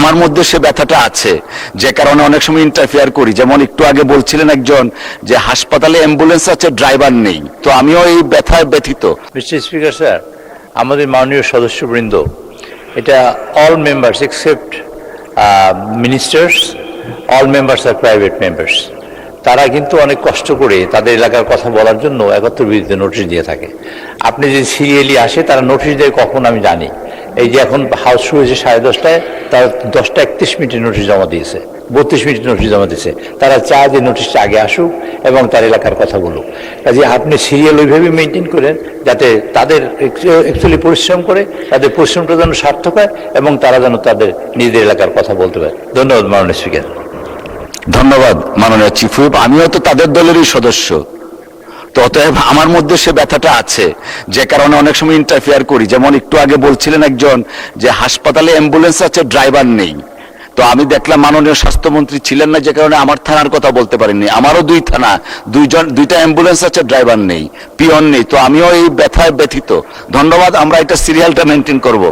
আমার মধ্যে সে ব্যথাটা আছে, যে কারণে অনেক সময় ইন্টারফেয়ার করি। যেমন একটু আগে বলছিলেন একজন যে হাসপাতালে অ্যাম্বুলেন্স আছে, ড্রাইভার নেই, তো আমিও এই ব্যথায় ব্যথিত। মিস্টার স্পিকার স্যার, আমাদের মাননীয় সদস্যবৃন্দ, এটা all members except ministers, all members আর প্রাইভেট মেম্বার্স, তারা কিন্তু অনেক কষ্ট করে তাদের এলাকার কথা বলার জন্য 71 বিরুদ্ধে নোটিশ দিয়ে থাকে। আপনি যে সিরিয়ালি আসে তারা নোটিশ দেয় কখন আমি জানি। এই যে এখন হাউস শুরু হয়েছে 10:30টায়, তারা 10:31 নোটিশ জমা দিয়েছে, 32 নোটিশ জমা দিয়েছে। তারা চায় যে নোটিশটা আগে আসুক এবং তার এলাকার কথা বলুক। কাজে আপনি সিরিয়াল ওইভাবে মেনটেন করেন যাতে তাদের অ্যাকচুয়ালি পরিশ্রম করে, তাদের পরিশ্রমটা যেন সার্থক হয় এবং তারা যেন তাদের নিজেদের এলাকার কথা বলতে পারে। ধন্যবাদ মাননীয় স্পিকার। ধন্যবাদ মাননীয় চিফ হুইপ, আমিও তো তাদের দলেরই সদস্য, তো অতএব আমার মধ্যে সে ব্যথাটা আছে, যে কারণে অনেক সময় ইন্টারফেয়ার করি। যেমন একটু আগে বলছিলেন একজন যে হাসপাতালে অ্যাম্বুলেন্স আছে, ড্রাইভার নেই, তো আমি দেখলাম মাননীয় স্বাস্থ্যমন্ত্রী ছিলেন না, যে কারণে আমার থানার কথা বলতে পারিনি। আমারও 2 থানা, দুইটা অ্যাম্বুলেন্স আছে, ড্রাইভার নেই, পিয়ন নেই, তো আমিও এই ব্যথায় ব্যথিত। ধন্যবাদ, আমরা এটা সিরিয়ালটা মেনটেন করব।